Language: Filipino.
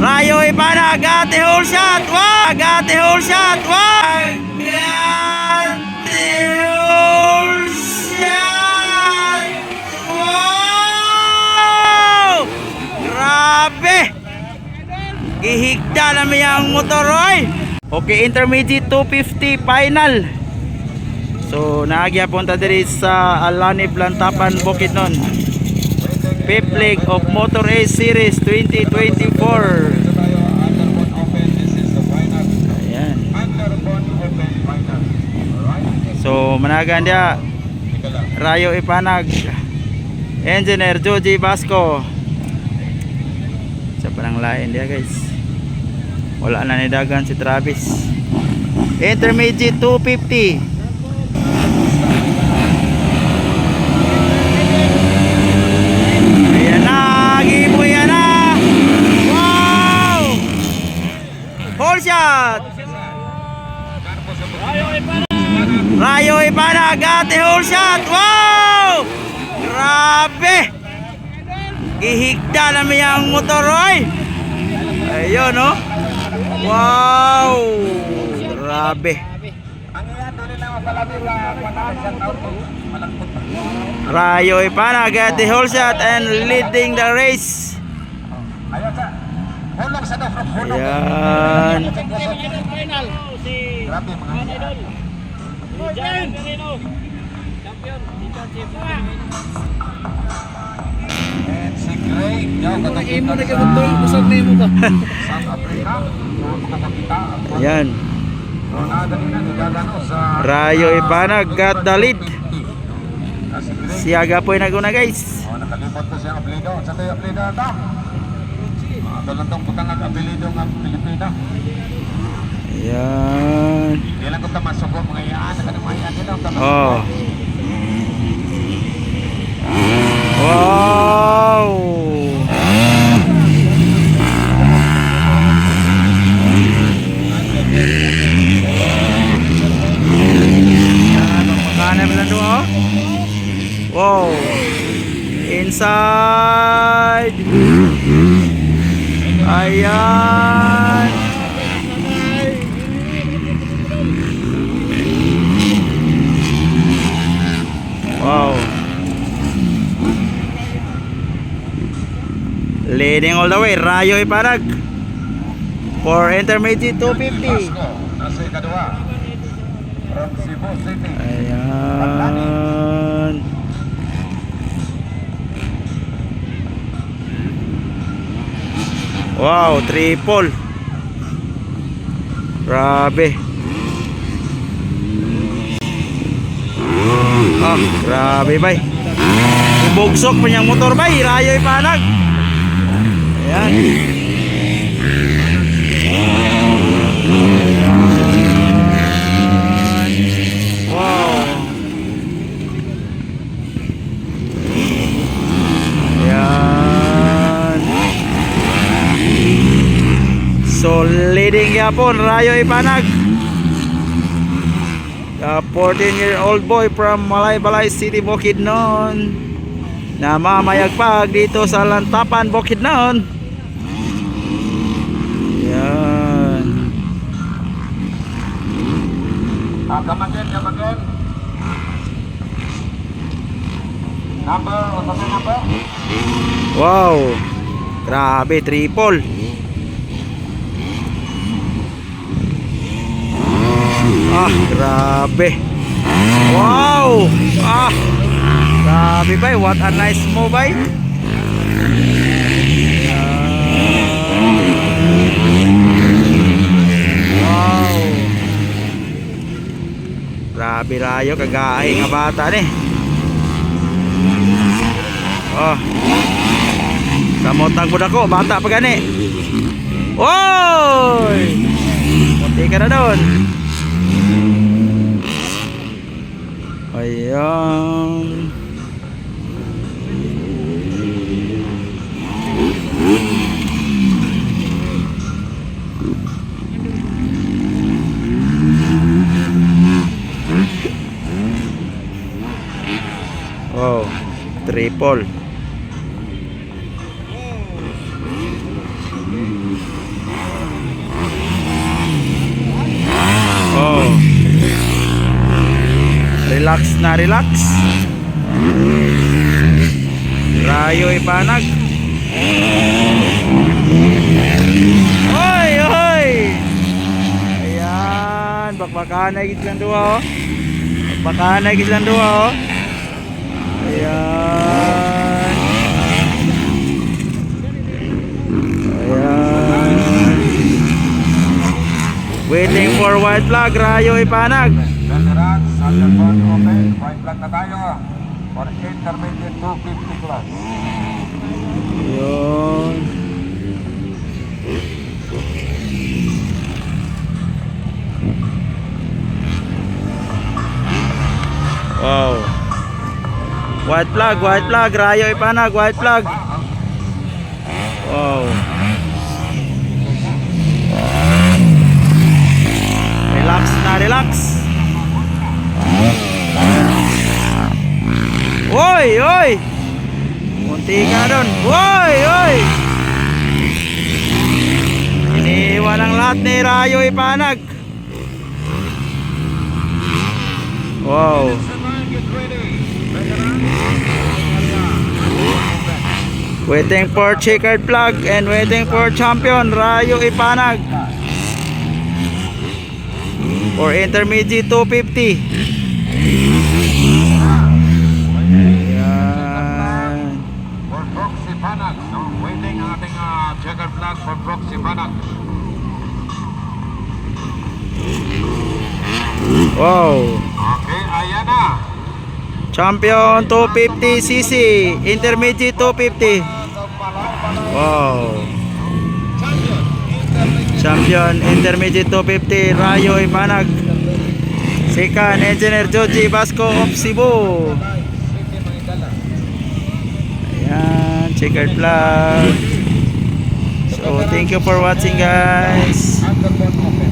Rayo Ipanag, got the whole shot. Wow! Got the whole shot. Wow! Got the whole shot. Wow! Grabe! Gihigda namin ang motor, oy. Okay, intermediate 250 final. So, naagya punta diri sa Alani Blantapan, Bukidnon. Fifth leg of Motor A Series 2024. Ayan. So, managan dia Rayo Ipanag, Engineer Joji Basco. Sa parang lain dia, guys. Wala na nidagan si Travis. Intermediate 250. Ayan na, gibo yan na. Wow! Whole shot. Rayo Ipanag, got the whole shot. Wow! Grabe! Gihigda namin ang motor, oy. Ayun, no? Wow! Grabe. Rayo Ipanag got the whole shot and leading the race. Ayan. Ayan. Rayo Ipanag got the lead. Siaga po yung naguna, guys. Nakalimot po siyang apelido. Sa tayo apelido ata. Dalantong putang ang apelido ng Pilipina. Ayan. Ilang ko tamasok ko mga iyaan. Nakanamayan nila. Oh. Wow! Magkana ba lang doon, oh? Wow! Inside! Ayan! Wow! Leading all the way, Rayo Ipanag for intermediate 250. Nasa ikadua. From Cebu City. Ayan. Wow, triple. Grabe. Ah, grabe bay. Bugsok pa niyang motor bay, Rayo Ipanag. Ayan. Wow. Ayan. So leading yapon Rayo Ipanag. The 14-year-old boy from Malaybalay City, Bukidnon, na mamayagpag dito sa Lantapan, Bukidnon. Yan. Kamagin. Number. Wow. Grabe, triple. Ah, grabe. Wow. Ah. Grabe bay, what a nice move bay. Wow. Grabe Rayo, kagahay nga bata ni. Oh. Samotang budak ko, bata pa gani. Oy! Munti ka na doon. Ayan. Wow, triple. Relax na relax. Rayo ipanag. Oy, oy. Ayan, bakbakanay gid lang duwa oh. Bakbakanay gid lang duwa oh. Ayan. Ayan. Waiting for white flag, Rayo ipanag. Veterans, underboard open. White flag na tayo. For intermediate 250 class. Yun. Wow. White flag, Rayo ipanag, white flag. Wow. Relax na, relax. Oy, oy. Munti ka na doon. Oy, oy. Iniwan ang lahat ni Rayo ipanag. Wow. Waiting for checkered flag and waiting for champion Rayo ipanag. For intermediate 250. Ayan. For Proxy Panag. No, waiting ang ating checkered flag for Proxy Panag. Wow. Okay, ayan na. Champion 250cc, intermediate 250. Wow. Champion intermediate 250 Rayo ipanag. Second Engineer Joji Basco of Cebu. Ayan, checkered flag. So thank you for watching guys. Underboard open.